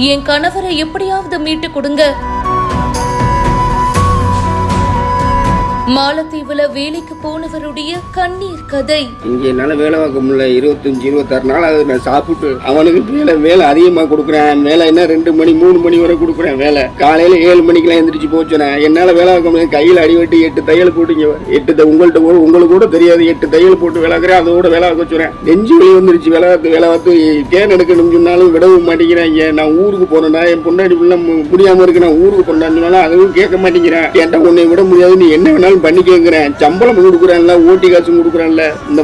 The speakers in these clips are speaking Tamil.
என் கணவரை எப்படியாவது மீட்டு கொடுங்க. மாலத்தீவுல வேலைக்கு போனவருடைய கண்ணீர் கதை. இங்க என்னால வேலை பார்க்க முடியல. 25-26 நாள் அது நான் சாப்பிட்டு அவனுக்கு வேலை அதிகமா கொடுக்குறேன். வேலை என்ன 2 மணி 3 மணி வரை கொடுக்குறேன். வேலை காலையில 7 மணிக்கெல்லாம் எந்திரிச்சு போச்சுனேன். என்னால வேலை பார்க்க முடியாது. கையில் அடிவெட்டி 8 தையல் போட்டுங்க. 8 உங்களுக்கு கூட தெரியாது. 8 தையல் போட்டு வேலை பார்க்குறேன். அதோட வேலை பார்க்க வச்சுறேன். நெஞ்சு வலி வந்துருச்சு. வேலை பார்த்து கேன் எடுக்கணும்னு சொன்னாலும் விடவும் மாட்டேங்கிறேன். நான் ஊருக்கு போனேன்னா என் பொண்டாடி முடியாம இருக்கு. நான் ஊருக்கு போனாலும் அதுவும் கேட்க மாட்டேங்கிறேன். கேட்டா உன்னை விட முடியாது, நீ என்ன வேணாலும் பண்ணி கேட்கிறேன். சம்பளம் கொடுக்குறேன்ல, ஓட்டி காசு கொடுக்குறேன்ல. இந்த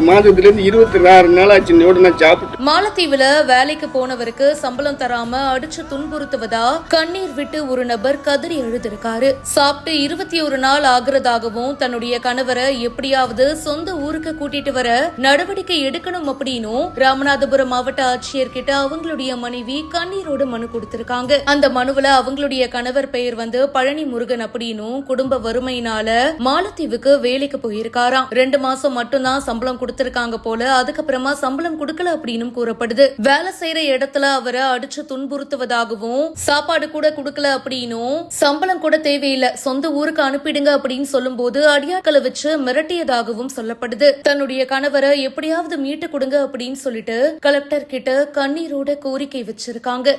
மாதத்துல இருந்து 26 நாள் ஆச்சு நான் சாப்பிட்டு. மாலத்தீவுல வேலைக்கு போனவருக்கு சம்பளம் தராம அடிச்சு துன்புறுத்துவதா கண்ணீர் விட்டு ஒரு நபர் கதறி எழுதிருக்காரு. சாப்பிட்டு 21 நாள் ஆகுறதாகவும் தன்னுடைய கணவரை எப்படியாவது சொந்த ஊருக்கு கூட்டிட்டு வர நடவடிக்கை எடுக்கணும் அப்படின்னும் ராமநாதபுரம் மாவட்ட ஆட்சியர் கிட்ட அவங்களுடைய மனைவி கண்ணீரோடு மனு கொடுத்திருக்காங்க. அந்த மனுவுல அவங்களுடைய கணவர் பெயர் பழனி முருகன் அப்படின்னும் குடும்ப வறுமையினால மாலத்தீவுக்கு வேலைக்கு போயிருக்காராம். 2 மாசம் மட்டும்தான் சம்பளம் கொடுத்திருக்காங்க போல. அதுக்கப்புறமா சம்பளம் கொடுக்கல அப்படின்னு கூறப்படுது. வேலை செய்யற இடத்துல அவரை அடிச்சு துன்புறுத்துவதாகவும் சாப்பாடு கூட கொடுக்கல அப்படின்னும் சம்பளம் கூட தேவையில்லை, சொந்த ஊருக்கு அனுப்பிடுங்க அப்படின்னு சொல்லும் போது அடியாட்களை வச்சு மிரட்டியதாகவும் சொல்லப்படுது. தன்னுடைய கணவரை எப்படியாவது மீட்டு கொடுங்க அப்படின்னு சொல்லிட்டு கலெக்டர் கிட்ட கண்ணீரோட கோரிக்கை வச்சிருக்காங்க.